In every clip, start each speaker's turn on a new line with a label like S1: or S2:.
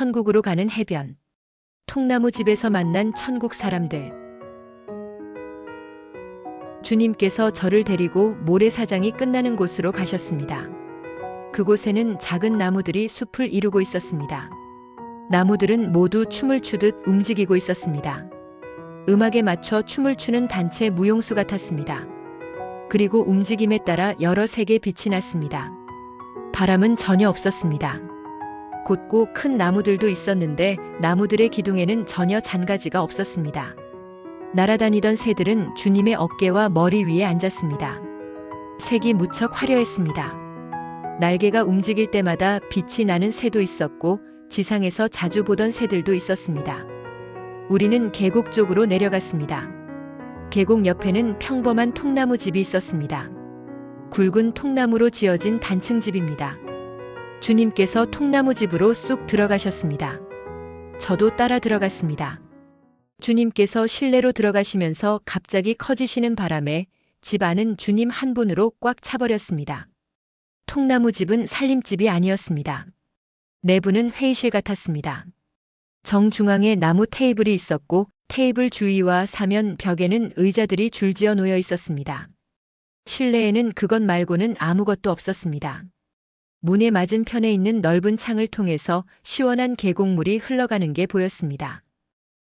S1: 천국으로 가는 해변. 통나무 집에서 만난 천국 사람들. 주님께서 저를 데리고 모래사장이 끝나는 곳으로 가셨습니다. 그곳에는 작은 나무들이 숲을 이루고 있었습니다. 나무들은 모두 춤을 추듯 움직이고 있었습니다. 음악에 맞춰 춤을 추는 단체 무용수 같았습니다. 그리고 움직임에 따라 여러 색의 빛이 났습니다. 바람은 전혀 없었습니다. 곧고 큰 나무들도 있었는데 나무들의 기둥에는 전혀 잔가지가 없었습니다. 날아다니던 새들은 주님의 어깨와 머리 위에 앉았습니다. 색이 무척 화려했습니다. 날개가 움직일 때마다 빛이 나는 새도 있었고 지상에서 자주 보던 새들도 있었습니다. 우리는 계곡 쪽으로 내려갔습니다. 계곡 옆에는 평범한 통나무 집이 있었습니다. 굵은 통나무로 지어진 단층 집입니다. 주님께서 통나무 집으로 쑥 들어가셨습니다. 저도 따라 들어갔습니다. 주님께서 실내로 들어가시면서 갑자기 커지시는 바람에 집 안은 주님 한 분으로 꽉 차버렸습니다. 통나무 집은 살림집이 아니었습니다. 내부는 회의실 같았습니다. 정중앙에 나무 테이블이 있었고 테이블 주위와 사면 벽에는 의자들이 줄지어 놓여 있었습니다. 실내에는 그것 말고는 아무것도 없었습니다. 문의 맞은편에 있는 넓은 창을 통해서 시원한 계곡물이 흘러가는 게 보였습니다.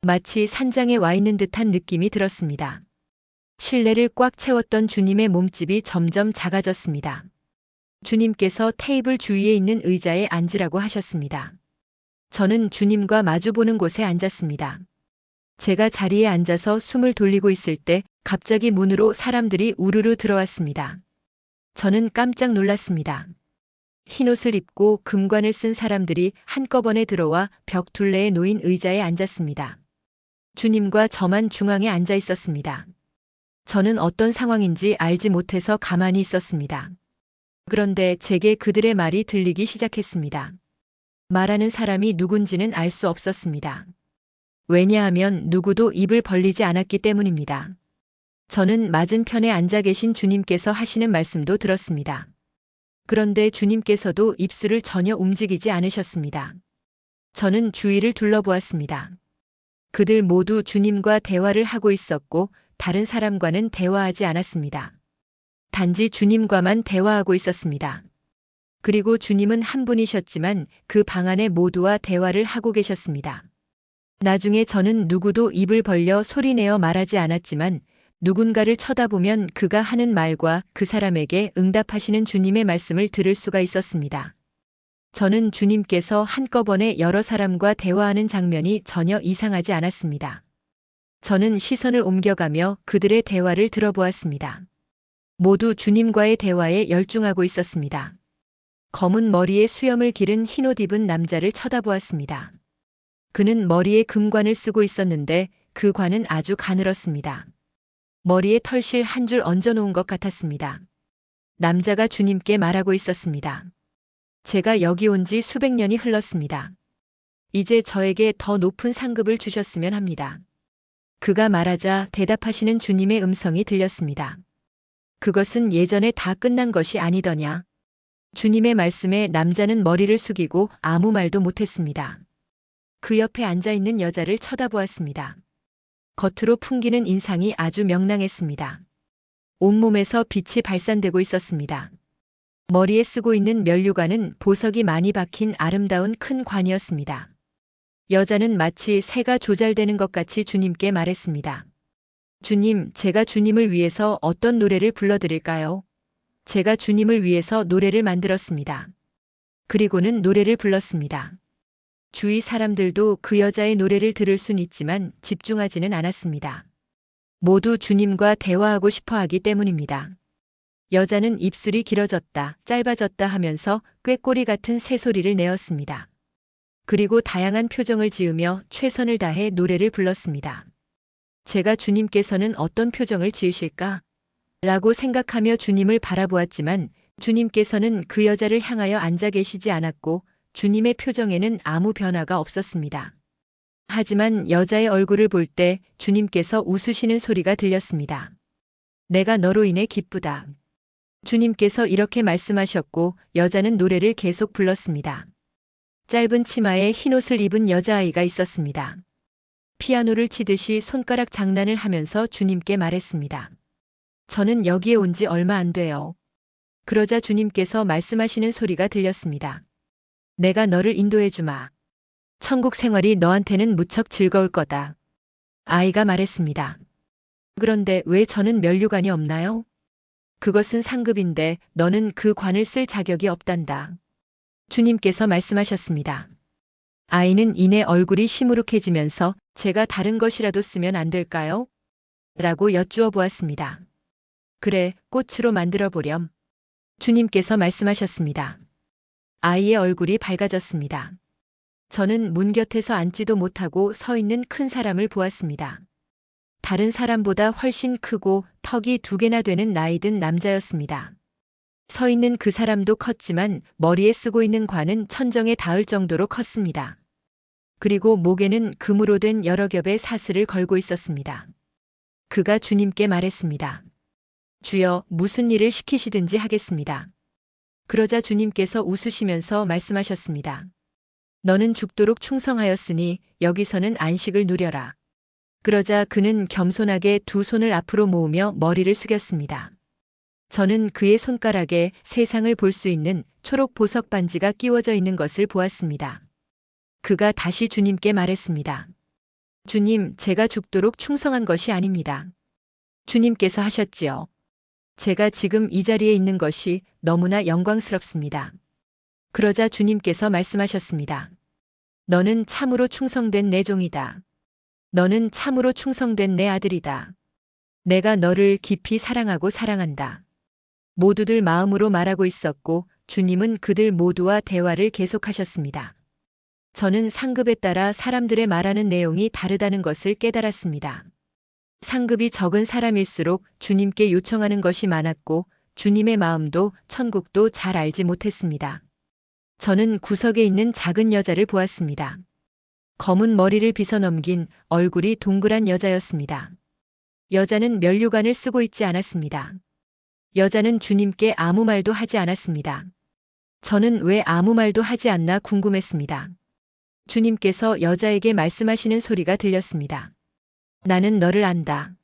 S1: 마치 산장에 와 있는 듯한 느낌이 들었습니다. 실내를 꽉 채웠던 주님의 몸집이 점점 작아졌습니다. 주님께서 테이블 주위에 있는 의자에 앉으라고 하셨습니다. 저는 주님과 마주보는 곳에 앉았습니다. 제가 자리에 앉아서 숨을 돌리고 있을 때 갑자기 문으로 사람들이 우르르 들어왔습니다. 저는 깜짝 놀랐습니다. 흰옷을 입고 금관을 쓴 사람들이 한꺼번에 들어와 벽 둘레에 놓인 의자에 앉았습니다. 주님과 저만 중앙에 앉아 있었습니다. 저는 어떤 상황인지 알지 못해서 가만히 있었습니다. 그런데 제게 그들의 말이 들리기 시작했습니다. 말하는 사람이 누군지는 알 수 없었습니다. 왜냐하면 누구도 입을 벌리지 않았기 때문입니다. 저는 맞은편에 앉아 계신 주님께서 하시는 말씀도 들었습니다. 그런데 주님께서도 입술을 전혀 움직이지 않으셨습니다. 저는 주위를 둘러보았습니다. 그들 모두 주님과 대화를 하고 있었고 다른 사람과는 대화하지 않았습니다. 단지 주님과만 대화하고 있었습니다. 그리고 주님은 한 분이셨지만 그 방 안에 모두와 대화를 하고 계셨습니다. 나중에 저는 누구도 입을 벌려 소리내어 말하지 않았지만 누군가를 쳐다보면 그가 하는 말과 그 사람에게 응답하시는 주님의 말씀을 들을 수가 있었습니다. 저는 주님께서 한꺼번에 여러 사람과 대화하는 장면이 전혀 이상하지 않았습니다. 저는 시선을 옮겨가며 그들의 대화를 들어보았습니다. 모두 주님과의 대화에 열중하고 있었습니다. 검은 머리에 수염을 기른 흰옷 입은 남자를 쳐다보았습니다. 그는 머리에 금관을 쓰고 있었는데 그 관은 아주 가늘었습니다. 머리에 털실 한 줄 얹어놓은 것 같았습니다. 남자가 주님께 말하고 있었습니다. 제가 여기 온 지 수백 년이 흘렀습니다. 이제 저에게 더 높은 상급을 주셨으면 합니다. 그가 말하자 대답하시는 주님의 음성이 들렸습니다. 그것은 예전에 다 끝난 것이 아니더냐. 주님의 말씀에 남자는 머리를 숙이고 아무 말도 못했습니다. 그 옆에 앉아있는 여자를 쳐다보았습니다. 겉으로 풍기는 인상이 아주 명랑했습니다. 온몸에서 빛이 발산되고 있었습니다. 머리에 쓰고 있는 면류관은 보석이 많이 박힌 아름다운 큰 관이었습니다. 여자는 마치 새가 조잘되는 것 같이 주님께 말했습니다. 주님, 제가 주님을 위해서 어떤 노래를 불러드릴까요? 제가 주님을 위해서 노래를 만들었습니다. 그리고는 노래를 불렀습니다. 주위 사람들도 그 여자의 노래를 들을 순 있지만 집중하지는 않았습니다. 모두 주님과 대화하고 싶어 하기 때문입니다. 여자는 입술이 길어졌다, 짧아졌다 하면서 꾀꼬리 같은 새소리를 내었습니다. 그리고 다양한 표정을 지으며 최선을 다해 노래를 불렀습니다. 제가 주님께서는 어떤 표정을 지으실까? 라고 생각하며 주님을 바라보았지만 주님께서는 그 여자를 향하여 앉아 계시지 않았고 주님의 표정에는 아무 변화가 없었습니다. 하지만 여자의 얼굴을 볼 때 주님께서 웃으시는 소리가 들렸습니다. 내가 너로 인해 기쁘다. 주님께서 이렇게 말씀하셨고 여자는 노래를 계속 불렀습니다. 짧은 치마에 흰옷을 입은 여자아이가 있었습니다. 피아노를 치듯이 손가락 장난을 하면서 주님께 말했습니다. 저는 여기에 온 지 얼마 안 돼요. 그러자 주님께서 말씀하시는 소리가 들렸습니다. 내가 너를 인도해 주마. 천국 생활이 너한테는 무척 즐거울 거다. 아이가 말했습니다. 그런데 왜 저는 면류관이 없나요? 그것은 상급인데 너는 그 관을 쓸 자격이 없단다. 주님께서 말씀하셨습니다. 아이는 이내 얼굴이 시무룩해지면서 제가 다른 것이라도 쓰면 안 될까요? 라고 여쭈어 보았습니다. 그래, 꽃으로 만들어 보렴. 주님께서 말씀하셨습니다. 아이의 얼굴이 밝아졌습니다. 저는 문 곁에서 앉지도 못하고 서 있는 큰 사람을 보았습니다. 다른 사람보다 훨씬 크고 턱이 2개나 되는 나이 든 남자였습니다. 서 있는 그 사람도 컸지만 머리에 쓰고 있는 관은 천정에 닿을 정도로 컸습니다. 그리고 목에는 금으로 된 여러 겹의 사슬을 걸고 있었습니다. 그가 주님께 말했습니다. 주여, 무슨 일을 시키시든지 하겠습니다. 그러자 주님께서 웃으시면서 말씀하셨습니다. 너는 죽도록 충성하였으니 여기서는 안식을 누려라. 그러자 그는 겸손하게 2 손을 앞으로 모으며 머리를 숙였습니다. 저는 그의 손가락에 세상을 볼 수 있는 초록 보석 반지가 끼워져 있는 것을 보았습니다. 그가 다시 주님께 말했습니다. 주님, 제가 죽도록 충성한 것이 아닙니다. 주님께서 하셨지요. 제가 지금 이 자리에 있는 것이 너무나 영광스럽습니다. 그러자 주님께서 말씀하셨습니다. 너는 참으로 충성된 내 종이다. 너는 참으로 충성된 내 아들이다. 내가 너를 깊이 사랑하고 사랑한다. 모두들 마음으로 말하고 있었고 주님은 그들 모두와 대화를 계속하셨습니다. 저는 상급에 따라 사람들의 말하는 내용이 다르다는 것을 깨달았습니다. 상급이 적은 사람일수록 주님께 요청하는 것이 많았고 주님의 마음도 천국도 잘 알지 못했습니다. 저는 구석에 있는 작은 여자를 보았습니다. 검은 머리를 빗어넘긴 얼굴이 동그란 여자였습니다. 여자는 면류관을 쓰고 있지 않았습니다. 여자는 주님께 아무 말도 하지 않았습니다. 저는 왜 아무 말도 하지 않나 궁금했습니다. 주님께서 여자에게 말씀하시는 소리가 들렸습니다. 나는 너를 안다.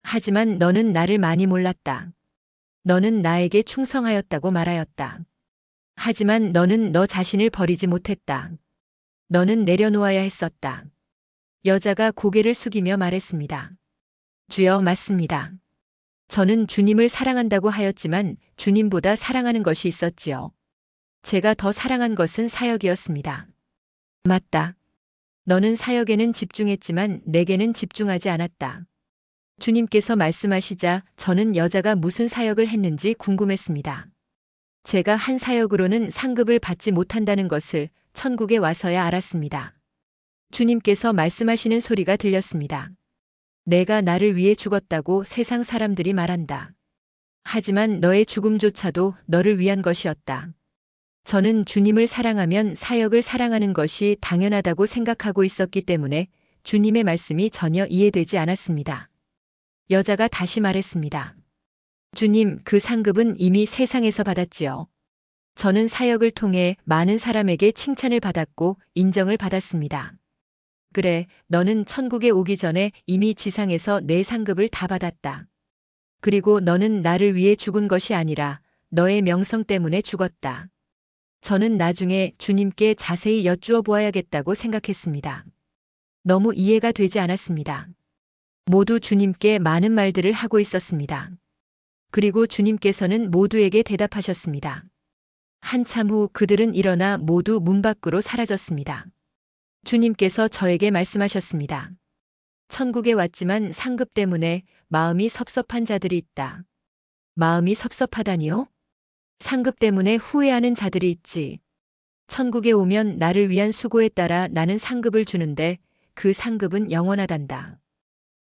S1: 하지만 너는 나를 많이 몰랐다. 너는 나에게 충성하였다고 말하였다. 하지만 너는 너 자신을 버리지 못했다. 너는 내려놓아야 했었다. 여자가 고개를 숙이며 말했습니다. 주여, 맞습니다. 저는 주님을 사랑한다고 하였지만 주님보다 사랑하는 것이 있었지요. 제가 더 사랑한 것은 사역이었습니다. 맞다. 너는 사역에는 집중했지만 내게는 집중하지 않았다. 주님께서 말씀하시자 저는 여자가 무슨 사역을 했는지 궁금했습니다. 제가 한 사역으로는 상급을 받지 못한다는 것을 천국에 와서야 알았습니다. 주님께서 말씀하시는 소리가 들렸습니다. 내가 나를 위해 죽었다고 세상 사람들이 말한다. 하지만 너의 죽음조차도 너를 위한 것이었다. 저는 주님을 사랑하면 사역을 사랑하는 것이 당연하다고 생각하고 있었기 때문에 주님의 말씀이 전혀 이해되지 않았습니다. 여자가 다시 말했습니다. 주님, 그 상급은 이미 세상에서 받았지요. 저는 사역을 통해 많은 사람에게 칭찬을 받았고 인정을 받았습니다. 그래, 너는 천국에 오기 전에 이미 지상에서 내 상급을 다 받았다. 그리고 너는 나를 위해 죽은 것이 아니라 너의 명성 때문에 죽었다. 저는 나중에 주님께 자세히 여쭈어 보아야겠다고 생각했습니다. 너무 이해가 되지 않았습니다. 모두 주님께 많은 말들을 하고 있었습니다. 그리고 주님께서는 모두에게 대답하셨습니다. 한참 후 그들은 일어나 모두 문 밖으로 사라졌습니다. 주님께서 저에게 말씀하셨습니다. 천국에 왔지만 상급 때문에 마음이 섭섭한 자들이 있다. 마음이 섭섭하다니요? 상급 때문에 후회하는 자들이 있지. 천국에 오면 나를 위한 수고에 따라 나는 상급을 주는데 그 상급은 영원하단다.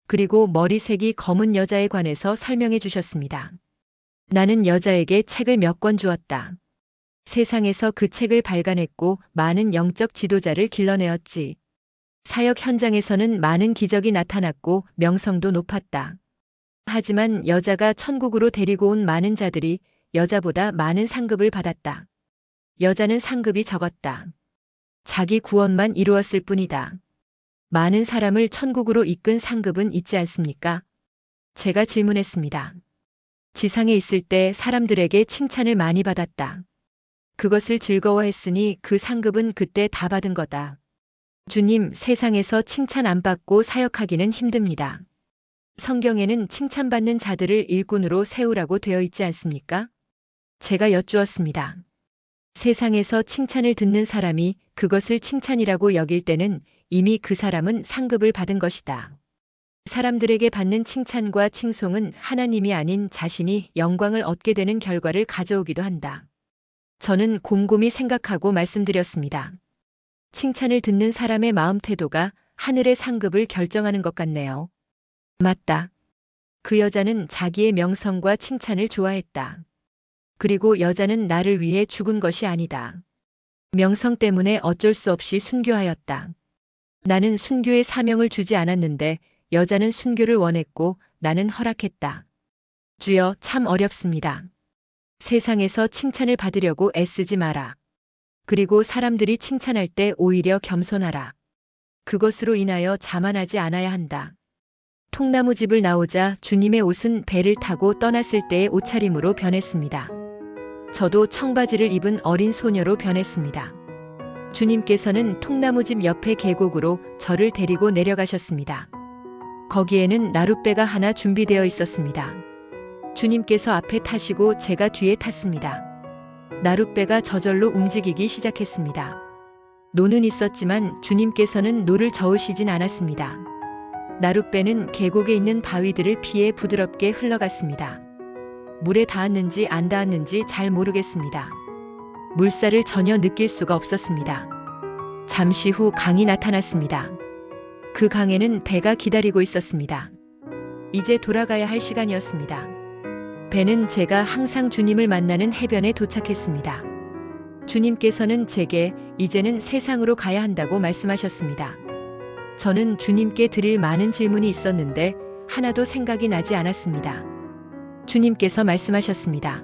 S1: 그리고 머리색이 검은 여자에 관해서 설명해 주셨습니다. 나는 여자에게 책을 몇 권 주었다. 세상에서 그 책을 발간했고 많은 영적 지도자를 길러내었지. 사역 현장에서는 많은 기적이 나타났고 명성도 높았다. 하지만 여자가 천국으로 데리고 온 많은 자들이 여자보다 많은 상급을 받았다. 여자는 상급이 적었다. 자기 구원만 이루었을 뿐이다. 많은 사람을 천국으로 이끈 상급은 있지 않습니까? 제가 질문했습니다. 지상에 있을 때 사람들에게 칭찬을 많이 받았다. 그것을 즐거워했으니 그 상급은 그때 다 받은 거다. 주님, 세상에서 칭찬 안 받고 사역하기는 힘듭니다. 성경에는 칭찬받는 자들을 일꾼으로 세우라고 되어 있지 않습니까? 제가 여쭈었습니다. 세상에서 칭찬을 듣는 사람이 그것을 칭찬이라고 여길 때는 이미 그 사람은 상급을 받은 것이다. 사람들에게 받는 칭찬과 칭송은 하나님이 아닌 자신이 영광을 얻게 되는 결과를 가져오기도 한다. 저는 곰곰이 생각하고 말씀드렸습니다. 칭찬을 듣는 사람의 마음 태도가 하늘의 상급을 결정하는 것 같네요. 맞다. 그 여자는 자기의 명성과 칭찬을 좋아했다. 그리고 여자는 나를 위해 죽은 것이 아니다. 명성 때문에 어쩔 수 없이 순교하였다. 나는 순교의 사명을 주지 않았는데 여자는 순교를 원했고 나는 허락했다. 주여, 참 어렵습니다. 세상에서 칭찬을 받으려고 애쓰지 마라. 그리고 사람들이 칭찬할 때 오히려 겸손하라. 그것으로 인하여 자만하지 않아야 한다. 통나무집을 나오자 주님의 옷은 배를 타고 떠났을 때의 옷차림으로 변했습니다. 저도 청바지를 입은 어린 소녀로 변했습니다. 주님께서는 통나무집 옆의 계곡으로 저를 데리고 내려가셨습니다. 거기에는 나룻배가 하나 준비되어 있었습니다. 주님께서 앞에 타시고 제가 뒤에 탔습니다. 나룻배가 저절로 움직이기 시작했습니다. 노는 있었지만 주님께서는 노를 저으시진 않았습니다. 나룻배는 계곡에 있는 바위들을 피해 부드럽게 흘러갔습니다. 물에 닿았는지 안 닿았는지 잘 모르겠습니다. 물살을 전혀 느낄 수가 없었습니다. 잠시 후 강이 나타났습니다. 그 강에는 배가 기다리고 있었습니다. 이제 돌아가야 할 시간이었습니다. 배는 제가 항상 주님을 만나는 해변에 도착했습니다. 주님께서는 제게 이제는 세상으로 가야 한다고 말씀하셨습니다. 저는 주님께 드릴 많은 질문이 있었는데 하나도 생각이 나지 않았습니다. 주님께서 말씀하셨습니다.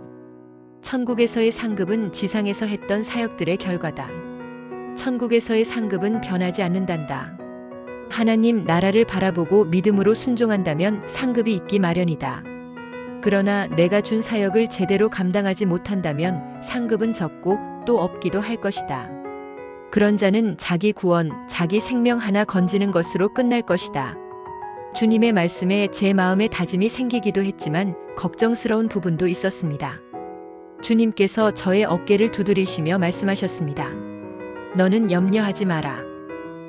S1: 천국에서의 상급은 지상에서 했던 사역들의 결과다. 천국에서의 상급은 변하지 않는단다. 하나님 나라를 바라보고 믿음으로 순종한다면 상급이 있기 마련이다. 그러나 내가 준 사역을 제대로 감당하지 못한다면 상급은 적고 또 없기도 할 것이다. 그런 자는 자기 구원, 자기 생명 하나 건지는 것으로 끝날 것이다. 주님의 말씀에 제 마음에 다짐이 생기기도 했지만 걱정스러운 부분도 있었습니다. 주님께서 저의 어깨를 두드리시며 말씀하셨습니다. 너는 염려하지 마라.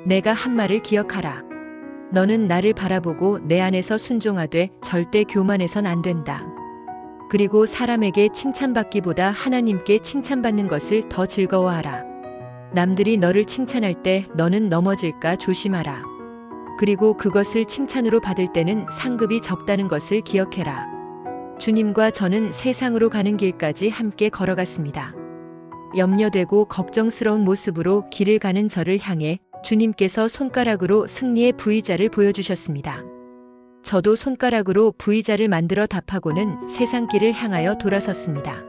S1: 내가 한 말을 기억하라. 너는 나를 바라보고 내 안에서 순종하되 절대 교만해선 안 된다. 그리고 사람에게 칭찬받기보다 하나님께 칭찬받는 것을 더 즐거워하라. 남들이 너를 칭찬할 때 너는 넘어질까 조심하라. 그리고 그것을 칭찬으로 받을 때는 상급이 적다는 것을 기억해라. 주님과 저는 세상으로 가는 길까지 함께 걸어갔습니다. 염려되고 걱정스러운 모습으로 길을 가는 저를 향해 주님께서 손가락으로 승리의 V자를 보여주셨습니다. 저도 손가락으로 V자를 만들어 답하고는 세상 길을 향하여 돌아섰습니다.